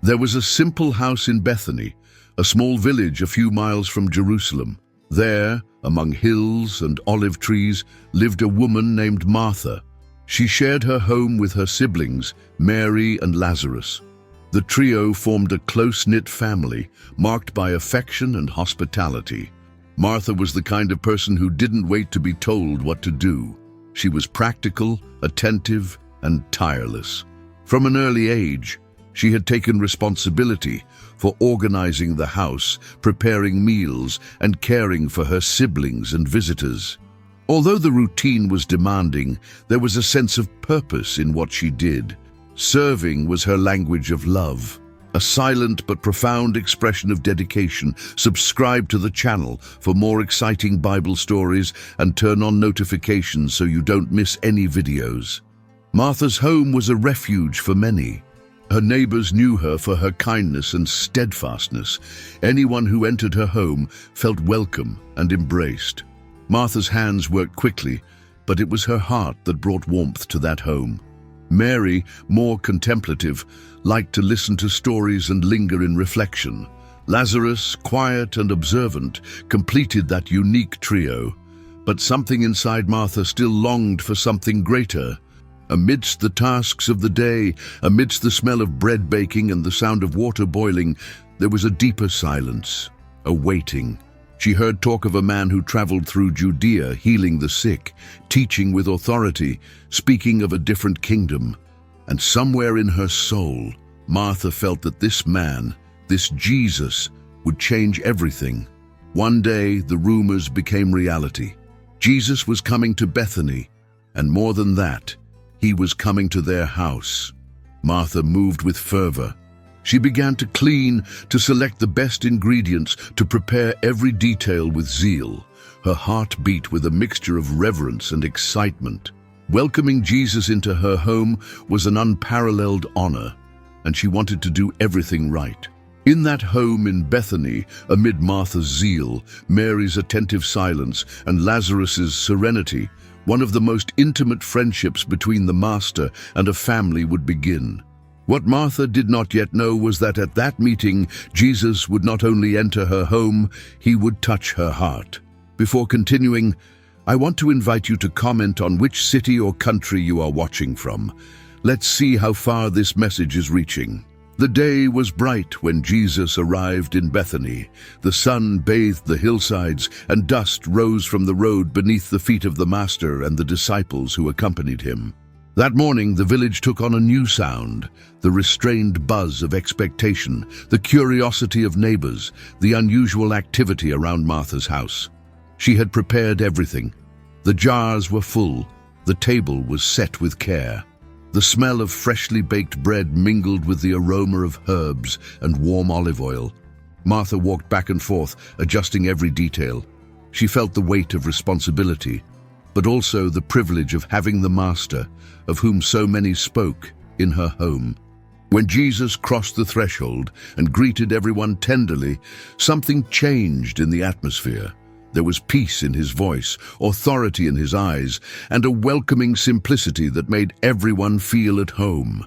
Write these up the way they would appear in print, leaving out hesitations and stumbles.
There was a simple house in Bethany, a small village a few miles from Jerusalem. There, among hills and olive trees, lived a woman named Martha. She shared her home with her siblings, Mary and Lazarus. The trio formed a close-knit family, marked by affection and hospitality. Martha was the kind of person who didn't wait to be told what to do. She was practical, attentive, and tireless. From an early age, she had taken responsibility for organizing the house, preparing meals, and caring for her siblings and visitors. Although the routine was demanding, there was a sense of purpose in what she did. Serving was her language of love, a silent but profound expression of dedication. Subscribe to the channel for more exciting Bible stories and turn on notifications so you don't miss any videos. Martha's home was a refuge for many. Her neighbors knew her for her kindness and steadfastness. Anyone who entered her home felt welcome and embraced. Martha's hands worked quickly, but it was her heart that brought warmth to that home. Mary, more contemplative, liked to listen to stories and linger in reflection. Lazarus, quiet and observant, completed that unique trio. But something inside Martha still longed for something greater. Amidst the tasks of the day, amidst the smell of bread baking and the sound of water boiling, there was a deeper silence, a waiting. She heard talk of a man who traveled through Judea, healing the sick, teaching with authority, speaking of a different kingdom. And somewhere in her soul, Martha felt that this man, this Jesus, would change everything. One day, the rumors became reality. Jesus was coming to Bethany, and more than that, he was coming to their house. Martha moved with fervor. She began to clean, to select the best ingredients, to prepare every detail with zeal. Her heart beat with a mixture of reverence and excitement. Welcoming Jesus into her home was an unparalleled honor, and she wanted to do everything right. In that home in Bethany, amid Martha's zeal, Mary's attentive silence, and Lazarus's serenity, one of the most intimate friendships between the Master and a family would begin. What Martha did not yet know was that at that meeting, Jesus would not only enter her home, he would touch her heart. Before continuing, I want to invite you to comment on which city or country you are watching from. Let's see how far this message is reaching. The day was bright when Jesus arrived in Bethany. The sun bathed the hillsides, and dust rose from the road beneath the feet of the Master and the disciples who accompanied him. That morning, the village took on a new sound, the restrained buzz of expectation, the curiosity of neighbors, the unusual activity around Martha's house. She had prepared everything. The jars were full, the table was set with care. The smell of freshly baked bread mingled with the aroma of herbs and warm olive oil. Martha walked back and forth, adjusting every detail. She felt the weight of responsibility, but also the privilege of having the Master, of whom so many spoke, in her home. When Jesus crossed the threshold and greeted everyone tenderly, something changed in the atmosphere. There was peace in his voice, authority in his eyes, and a welcoming simplicity that made everyone feel at home.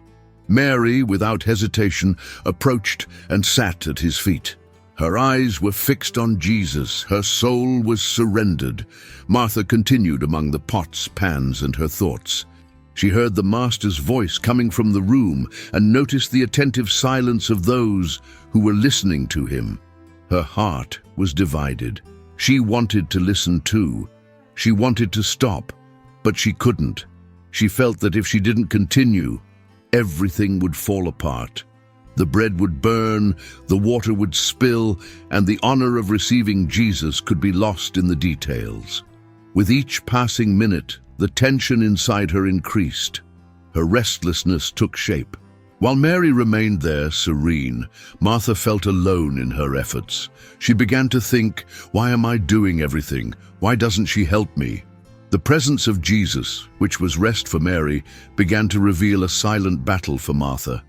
Mary, without hesitation, approached and sat at his feet. Her eyes were fixed on Jesus, her soul was surrendered. Martha continued among the pots, pans, and her thoughts. She heard the Master's voice coming from the room and noticed the attentive silence of those who were listening to him. Her heart was divided. She wanted to listen too. She wanted to stop, but she couldn't. She felt that if she didn't continue, everything would fall apart. The bread would burn, the water would spill, and the honor of receiving Jesus could be lost in the details. With each passing minute, the tension inside her increased. Her restlessness took shape. While Mary remained there, serene, Martha felt alone in her efforts. She began to think, why am I doing everything? Why doesn't she help me? The presence of Jesus, which was rest for Mary, began to reveal a silent battle for Martha.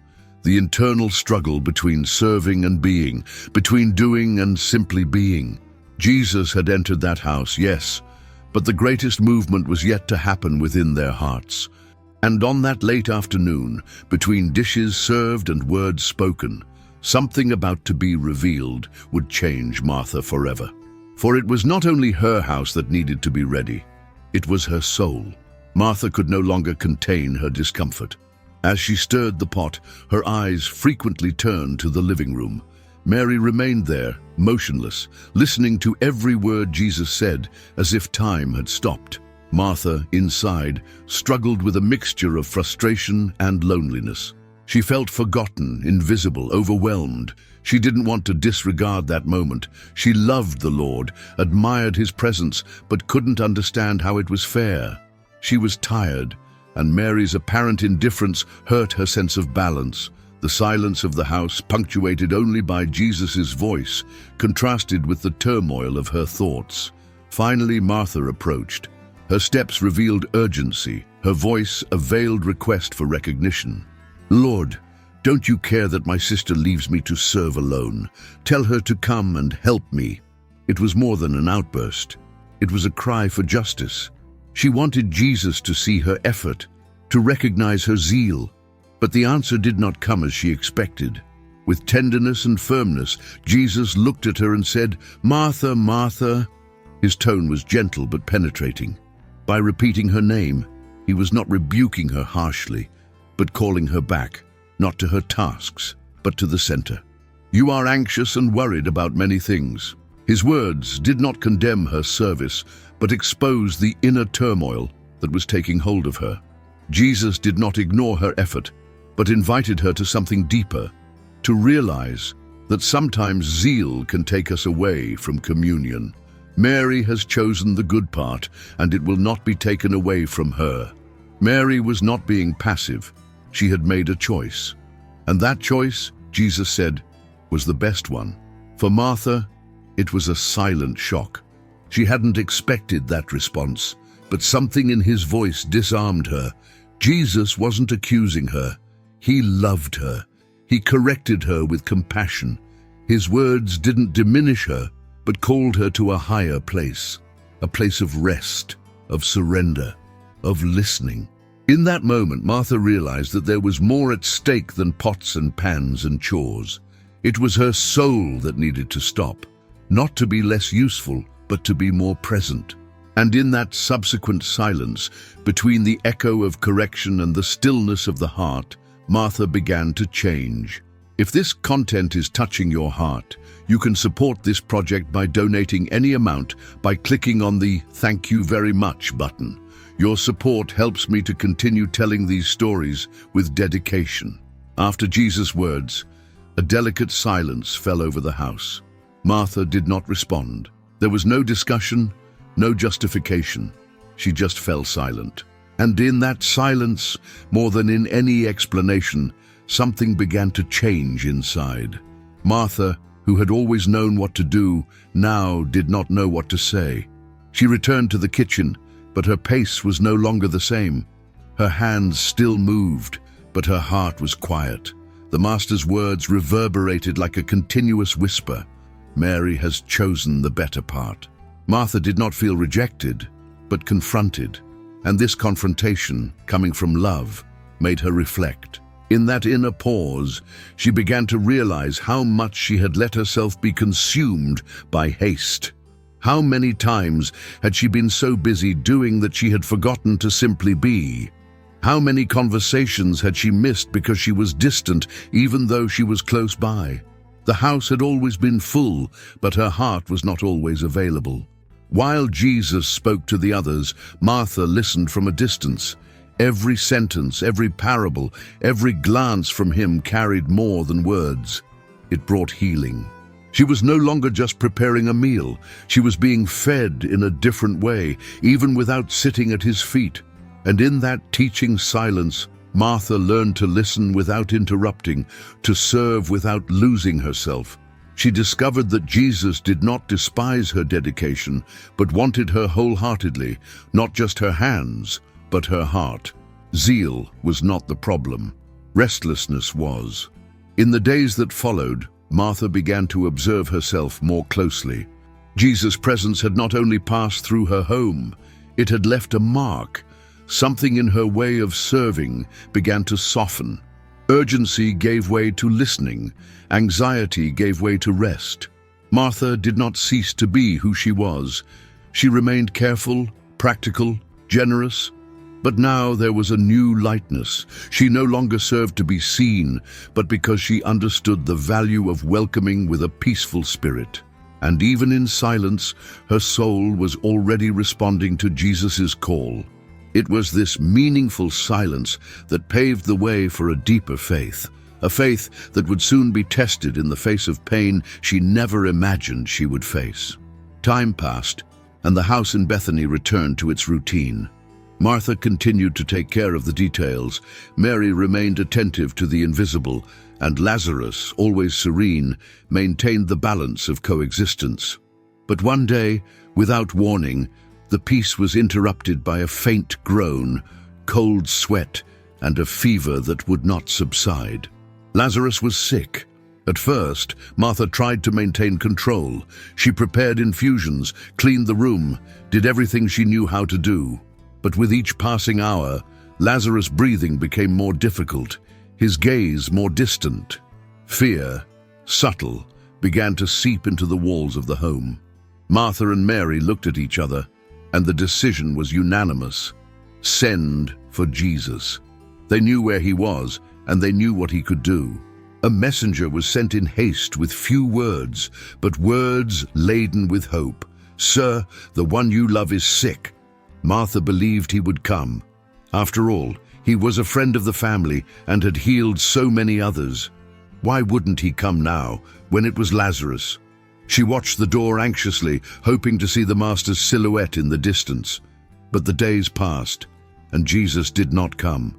The internal struggle between serving and being, between doing and simply being. Jesus had entered that house, yes, but the greatest movement was yet to happen within their hearts. And on that late afternoon, between dishes served and words spoken, Something about to be revealed would change Martha forever. For it was not only her house that needed to be ready, it was her soul. Martha could no longer contain her discomfort. As she stirred the pot, her eyes frequently turned to the living room. Mary remained there, motionless, listening to every word Jesus said, as if time had stopped. Martha, inside, struggled with a mixture of frustration and loneliness. She felt forgotten, invisible, overwhelmed. She didn't want to disregard that moment. She loved the Lord, admired his presence, but couldn't understand how it was fair. She was tired, and Mary's apparent indifference hurt her sense of balance. The silence of the house, punctuated only by Jesus' voice, contrasted with the turmoil of her thoughts. Finally, Martha approached. Her steps revealed urgency, her voice a veiled request for recognition. "Lord, don't you care that my sister leaves me to serve alone? Tell her to come and help me." It was more than an outburst. It was a cry for justice. She wanted Jesus to see her effort, to recognize her zeal. But the answer did not come as she expected. With tenderness and firmness, Jesus looked at her and said, "Martha, Martha." His tone was gentle but penetrating. By repeating her name, he was not rebuking her harshly, but calling her back, not to her tasks, but to the center. "You are anxious and worried about many things." His words did not condemn her service, but exposed the inner turmoil that was taking hold of her. Jesus did not ignore her effort, but invited her to something deeper, to realize that sometimes zeal can take us away from communion. Mary has chosen the good part, and it will not be taken away from her. Mary was not being passive. She had made a choice. And that choice, Jesus said, was the best one. For Martha, it was a silent shock. She hadn't expected that response, but something in his voice disarmed her. Jesus wasn't accusing her. He loved her. He corrected her with compassion. His words didn't diminish her, but called her to a higher place, a place of rest, of surrender, of listening. In that moment, Martha realized that there was more at stake than pots and pans and chores. It was her soul that needed to stop, not to be less useful, but to be more present. And in that subsequent silence, between the echo of correction and the stillness of the heart, Martha began to change. If this content is touching your heart, you can support this project by donating any amount by clicking on the "Thank you very much" button. Your support helps me to continue telling these stories with dedication. After Jesus' words, a delicate silence fell over the house. Martha did not respond. There was no discussion, no justification. She just fell silent. And in that silence, more than in any explanation, something began to change inside. Martha, who had always known what to do, now did not know what to say. She returned to the kitchen, but her pace was no longer the same. Her hands still moved, but her heart was quiet. The Master's words reverberated like a continuous whisper. Mary has chosen the better part. Martha did not feel rejected, but confronted. And this confrontation, coming from love, made her reflect. In that inner pause, she began to realize how much she had let herself be consumed by haste. How many times had she been so busy doing that she had forgotten to simply be? How many conversations had she missed because she was distant, even though she was close by? The house had always been full, but her heart was not always available. While Jesus spoke to the others, Martha listened from a distance. Every sentence, every parable, every glance from him carried more than words. It brought healing. She was no longer just preparing a meal. She was being fed in a different way, even without sitting at his feet. And in that teaching silence, Martha learned to listen without interrupting, to serve without losing herself. She discovered that Jesus did not despise her dedication, but wanted her wholeheartedly, not just her hands, but her heart. Zeal was not the problem. Restlessness was. In the days that followed, Martha began to observe herself more closely. Jesus' presence had not only passed through her home, it had left a mark. Something in her way of serving began to soften. Urgency gave way to listening. Anxiety gave way to rest. Martha did not cease to be who she was. She remained careful, practical, generous. But now there was a new lightness. She no longer served to be seen, but because she understood the value of welcoming with a peaceful spirit. And even in silence, her soul was already responding to Jesus' call. It was this meaningful silence that paved the way for a deeper faith, a faith that would soon be tested in the face of pain she never imagined she would face. Time passed, and the house in Bethany returned to its routine. Martha continued to take care of the details, Mary remained attentive to the invisible, and Lazarus, always serene, maintained the balance of coexistence. But one day, without warning, the peace was interrupted by a faint groan, cold sweat, and a fever that would not subside. Lazarus was sick. At first, Martha tried to maintain control. She prepared infusions, cleaned the room, did everything she knew how to do. But with each passing hour, Lazarus' breathing became more difficult, his gaze more distant. Fear, subtle, began to seep into the walls of the home. Martha and Mary looked at each other, and the decision was unanimous. Send for Jesus. They knew where he was, and they knew what he could do. A messenger was sent in haste with few words, but words laden with hope. "Sir, the one you love is sick." Martha believed he would come. After all, he was a friend of the family and had healed so many others. Why wouldn't he come now, when it was Lazarus? She watched the door anxiously, hoping to see the Master's silhouette in the distance. But the days passed, and Jesus did not come.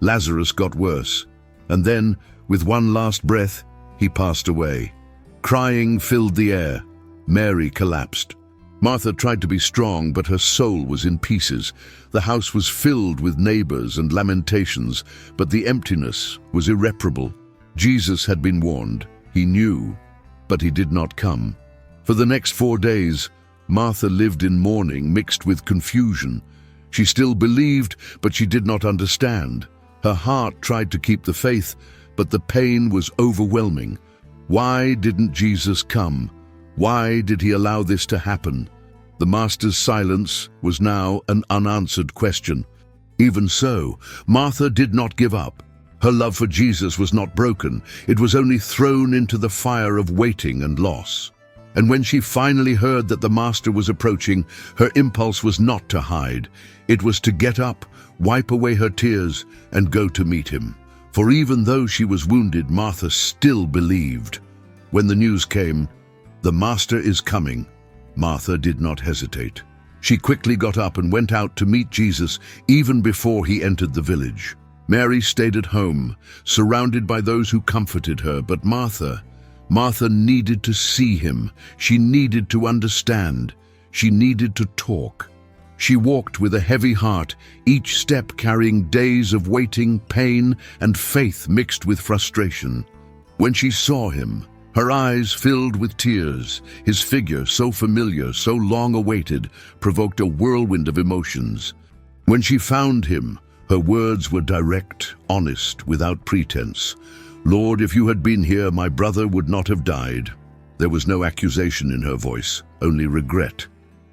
Lazarus got worse, and then, with one last breath, he passed away. Crying filled the air. Mary collapsed. Martha tried to be strong, but her soul was in pieces. The house was filled with neighbors and lamentations, but the emptiness was irreparable. Jesus had been warned. He knew, but he did not come. For the next 4 days, Martha lived in mourning mixed with confusion. She still believed, but she did not understand. Her heart tried to keep the faith, but the pain was overwhelming. Why didn't Jesus come? Why did he allow this to happen? The Master's silence was now an unanswered question. Even so, Martha did not give up. Her love for Jesus was not broken. It was only thrown into the fire of waiting and loss. And when she finally heard that the Master was approaching, her impulse was not to hide. It was to get up, wipe away her tears, and go to meet him. For even though she was wounded, Martha still believed. When the news came, "The Master is coming," Martha did not hesitate. She quickly got up and went out to meet Jesus even before he entered the village. Mary stayed at home, surrounded by those who comforted her, but Martha needed to see him. She needed to understand. She needed to talk. She walked with a heavy heart, each step carrying days of waiting, pain, and faith mixed with frustration. When she saw him, her eyes filled with tears. His figure, so familiar, so long awaited, provoked a whirlwind of emotions. When she found him, her words were direct, honest, without pretense. "Lord, if you had been here, my brother would not have died." There was no accusation in her voice, only regret.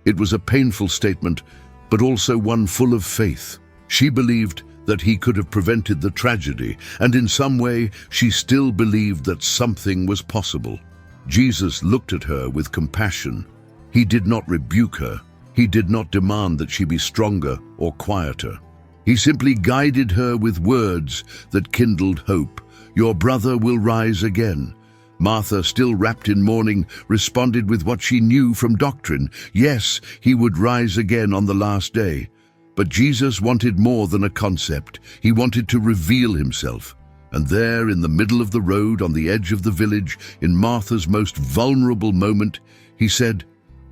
It was a painful statement, but also one full of faith. She believed that he could have prevented the tragedy, and in some way she still believed that something was possible. Jesus looked at her with compassion. He did not rebuke her. He did not demand that she be stronger or quieter. He simply guided her with words that kindled hope. "Your brother will rise again." Martha, still wrapped in mourning, responded with what she knew from doctrine. Yes, he would rise again on the last day. But Jesus wanted more than a concept. He wanted to reveal himself. And there, in the middle of the road, on the edge of the village, in Martha's most vulnerable moment, he said,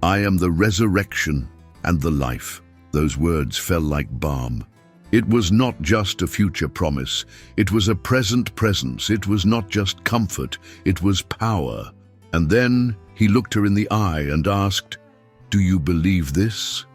"I am the resurrection and the life." Those words fell like balm. It was not just a future promise. It was a present presence. It was not just comfort. It was power. And then he looked her in the eye and asked, "Do you believe this?"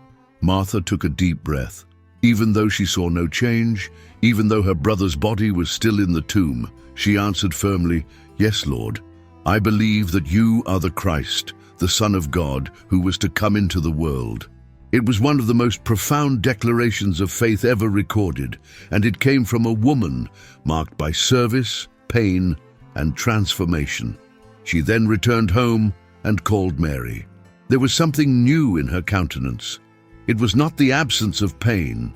Martha took a deep breath. Even though she saw no change, even though her brother's body was still in the tomb, she answered firmly, "Yes, Lord, I believe that you are the Christ, the Son of God, who was to come into the world." It was one of the most profound declarations of faith ever recorded, and it came from a woman marked by service, pain, and transformation. She then returned home and called Mary. There was something new in her countenance. It was not the absence of pain,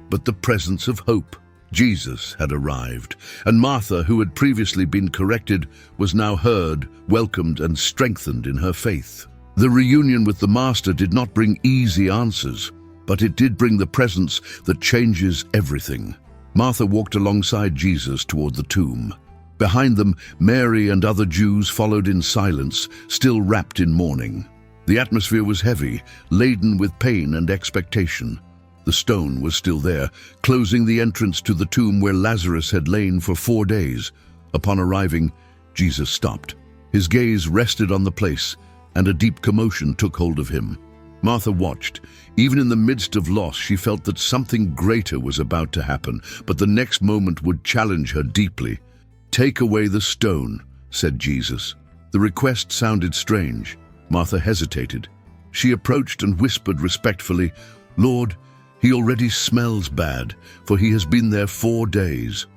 but the presence of hope. Jesus had arrived, and Martha, who had previously been corrected, was now heard, welcomed, and strengthened in her faith. The reunion with the Master did not bring easy answers, but it did bring the presence that changes everything. Martha walked alongside Jesus toward the tomb. Behind them, Mary and other Jews followed in silence, still wrapped in mourning. The atmosphere was heavy, laden with pain and expectation. The stone was still there, closing the entrance to the tomb where Lazarus had lain for 4 days. Upon arriving, Jesus stopped. His gaze rested on the place, and a deep commotion took hold of him. Martha watched. Even in the midst of loss, she felt that something greater was about to happen, but the next moment would challenge her deeply. "Take away the stone," said Jesus. The request sounded strange. Martha hesitated. She approached and whispered respectfully, "Lord, he already smells bad, for he has been there 4 days."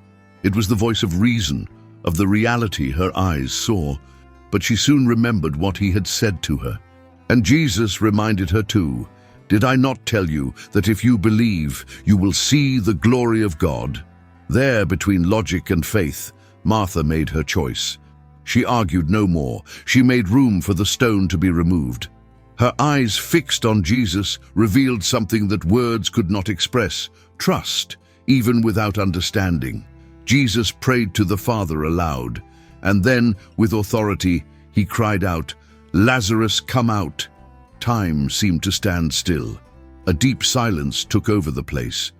It was the voice of reason, of the reality her eyes saw, but she soon remembered what he had said to her. And Jesus reminded her too, "Did I not tell you that if you believe, you will see the glory of God?" There, between logic and faith, Martha made her choice. She argued no more. She made room for the stone to be removed. Her eyes fixed on Jesus revealed something that words could not express: trust, even without understanding. Jesus prayed to the Father aloud, and then, with authority, he cried out, "Lazarus, come out!" Time seemed to stand still. A deep silence took over the place.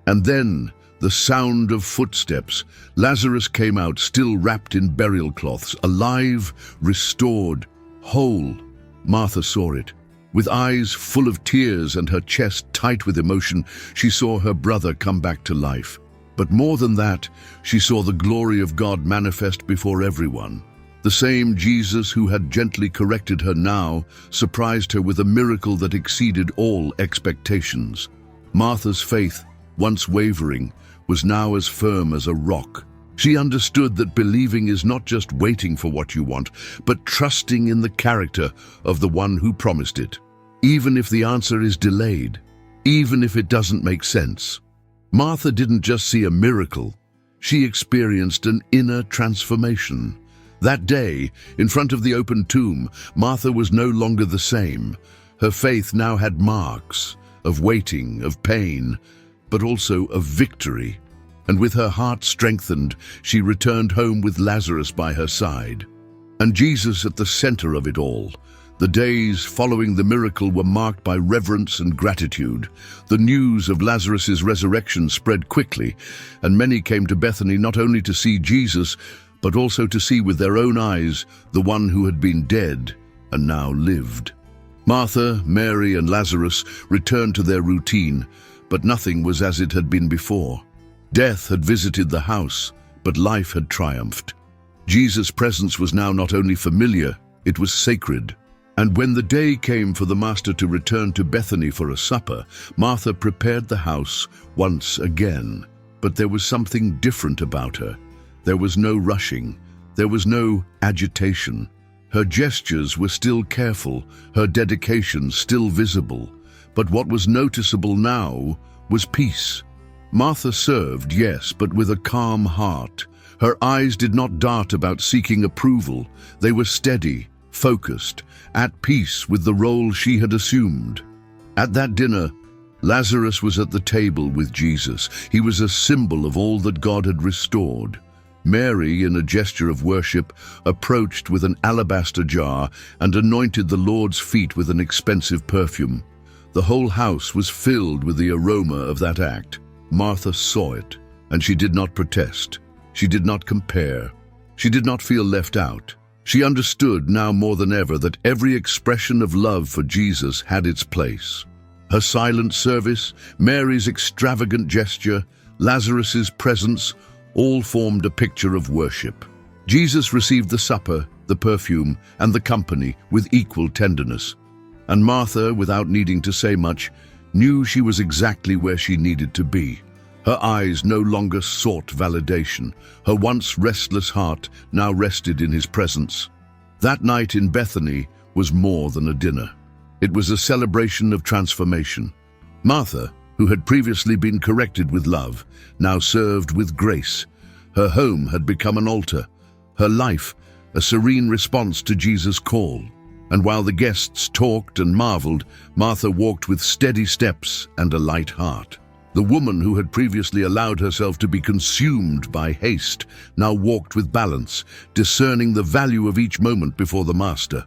And then, the sound of footsteps. Lazarus came out, still wrapped in burial cloths, alive, restored, whole. Martha saw it. With eyes full of tears and her chest tight with emotion, she saw her brother come back to life. But more than that, she saw the glory of God manifest before everyone. The same Jesus who had gently corrected her now surprised her with a miracle that exceeded all expectations. Martha's faith, once wavering, was now as firm as a rock. She understood that believing is not just waiting for what you want, but trusting in the character of the one who promised it, even if the answer is delayed, even if it doesn't make sense. Martha didn't just see a miracle, she experienced an inner transformation. That day, in front of the open tomb, Martha was no longer the same. Her faith now had marks of waiting, of pain, but also of victory. And with her heart strengthened, she returned home with Lazarus by her side. And Jesus at the center of it all. The days following the miracle were marked by reverence and gratitude. The news of Lazarus's resurrection spread quickly, and many came to Bethany not only to see Jesus, but also to see with their own eyes the one who had been dead and now lived. Martha, Mary, and Lazarus returned to their routine, but nothing was as it had been before. Death had visited the house, but life had triumphed. Jesus' presence was now not only familiar, it was sacred. And when the day came for the Master to return to Bethany for a supper, Martha prepared the house once again. But there was something different about her. There was no rushing. There was no agitation. Her gestures were still careful, her dedication still visible. But what was noticeable now was peace. Martha served, yes, but with a calm heart. Her eyes did not dart about seeking approval. They were steady, focused, at peace with the role she had assumed. At that dinner, Lazarus was at the table with Jesus. He was a symbol of all that God had restored. Mary, in a gesture of worship, approached with an alabaster jar and anointed the Lord's feet with an expensive perfume. The whole house was filled with the aroma of that act. Martha saw it, and she did not protest. She did not compare. She did not feel left out. She understood now more than ever that every expression of love for Jesus had its place. Her silent service, Mary's extravagant gesture, Lazarus's presence, all formed a picture of worship. Jesus received the supper, the perfume, and the company with equal tenderness. And Martha, without needing to say much, knew she was exactly where she needed to be. Her eyes no longer sought validation. Her once restless heart now rested in his presence. That night in Bethany was more than a dinner. It was a celebration of transformation. Martha, who had previously been corrected with love, now served with grace. Her home had become an altar, her life a serene response to Jesus' call. And while the guests talked and marveled, Martha walked with steady steps and a light heart. The woman who had previously allowed herself to be consumed by haste now walked with balance, discerning the value of each moment before the Master.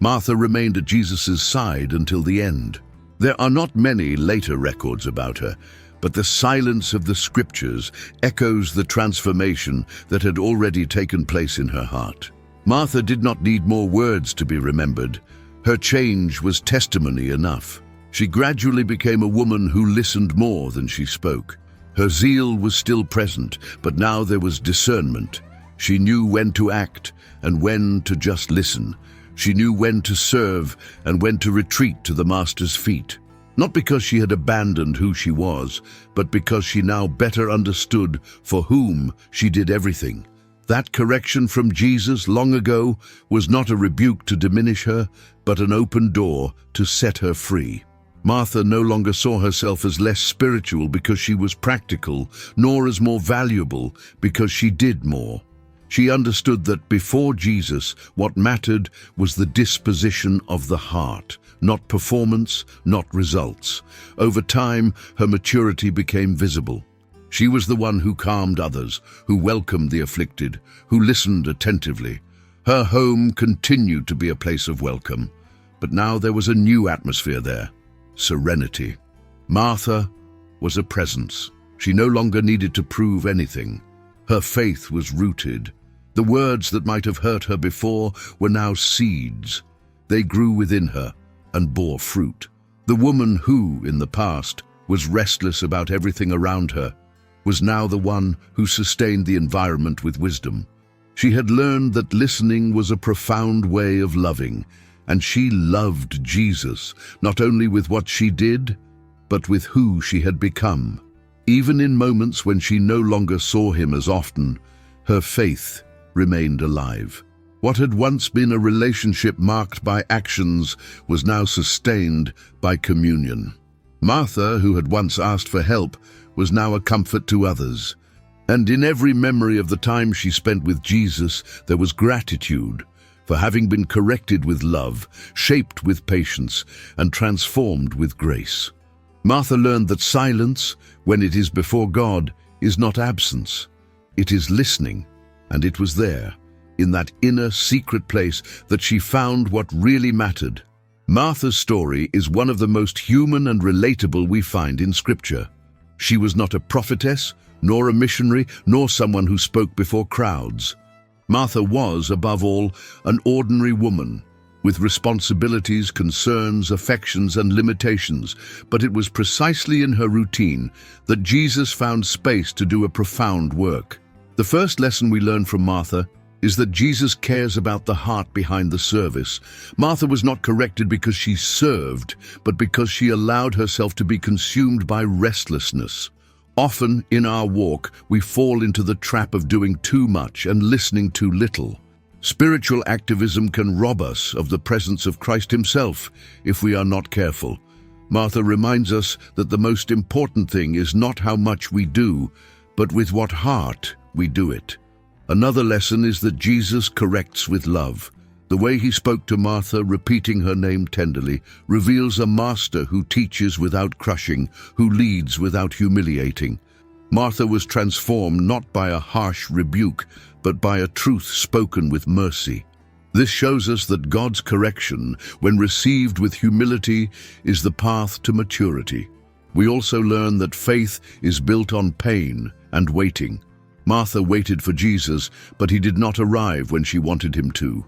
Martha remained at Jesus' side until the end. There are not many later records about her, but the silence of the Scriptures echoes the transformation that had already taken place in her heart. Martha did not need more words to be remembered. Her change was testimony enough. She gradually became a woman who listened more than she spoke. Her zeal was still present, but now there was discernment. She knew when to act and when to just listen. She knew when to serve and when to retreat to the Master's feet. Not because she had abandoned who she was, but because she now better understood for whom she did everything. That correction from Jesus long ago was not a rebuke to diminish her, but an open door to set her free. Martha no longer saw herself as less spiritual because she was practical, nor as more valuable because she did more. She understood that before Jesus, what mattered was the disposition of the heart, not performance, not results. Over time, her maturity became visible. She was the one who calmed others, who welcomed the afflicted, who listened attentively. Her home continued to be a place of welcome, but now there was a new atmosphere there. Serenity. Martha was a presence. She no longer needed to prove anything. Her faith was rooted. The words that might have hurt her before were now seeds. They grew within her and bore fruit. The woman who, in the past, was restless about everything around her, was now the one who sustained the environment with wisdom. She had learned that listening was a profound way of loving, and she loved Jesus, not only with what she did, but with who she had become. Even in moments when she no longer saw him as often, her faith remained alive. What had once been a relationship marked by actions was now sustained by communion. Martha, who had once asked for help, was now a comfort to others. And in every memory of the time she spent with Jesus, there was gratitude for having been corrected with love, shaped with patience, and transformed with grace. Martha learned that silence, when it is before God, is not absence. It is listening, and it was there, in that inner secret place, that she found what really mattered. Martha's story is one of the most human and relatable we find in Scripture. She was not a prophetess, nor a missionary, nor someone who spoke before crowds. Martha was, above all, an ordinary woman, with responsibilities, concerns, affections, and limitations, but it was precisely in her routine that Jesus found space to do a profound work. The first lesson we learn from Martha is that Jesus cares about the heart behind the service. Martha was not corrected because she served, but because she allowed herself to be consumed by restlessness. Often in our walk, we fall into the trap of doing too much and listening too little. Spiritual activism can rob us of the presence of Christ himself if we are not careful. Martha reminds us that the most important thing is not how much we do, but with what heart we do it. Another lesson is that Jesus corrects with love. The way he spoke to Martha, repeating her name tenderly, reveals a master who teaches without crushing, who leads without humiliating. Martha was transformed not by a harsh rebuke, but by a truth spoken with mercy. This shows us that God's correction, when received with humility, is the path to maturity. We also learn that faith is built on pain and waiting. Martha waited for Jesus, but he did not arrive when she wanted him to.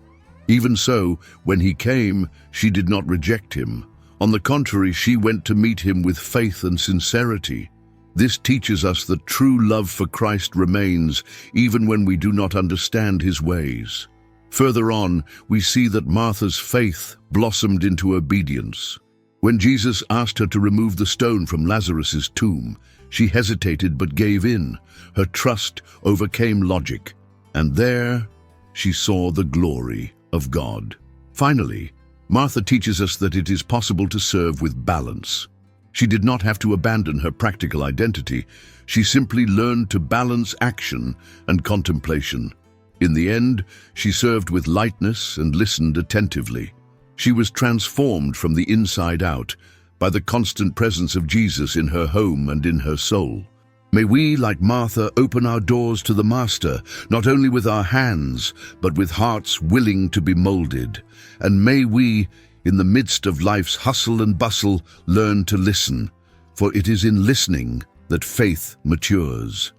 Even so, when he came, she did not reject him. On the contrary, she went to meet him with faith and sincerity. This teaches us that true love for Christ remains even when we do not understand his ways. Further on, we see that Martha's faith blossomed into obedience. When Jesus asked her to remove the stone from Lazarus's tomb, she hesitated but gave in. Her trust overcame logic, and there she saw the glory of God. Finally, Martha teaches us that it is possible to serve with balance. She did not have to abandon her practical identity. She simply learned to balance action and contemplation. In the end, she served with lightness and listened attentively. She was transformed from the inside out by the constant presence of Jesus in her home and in her soul. May we, like Martha, open our doors to the Master, not only with our hands, but with hearts willing to be molded. And may we, in the midst of life's hustle and bustle, learn to listen, for it is in listening that faith matures.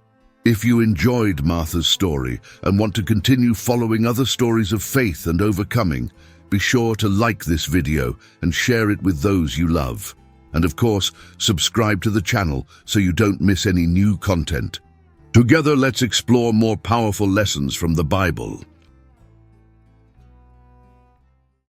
If you enjoyed Martha's story and want to continue following other stories of faith and overcoming, be sure to like this video and share it with those you love. And of course, subscribe to the channel so you don't miss any new content. Together, let's explore more powerful lessons from the Bible.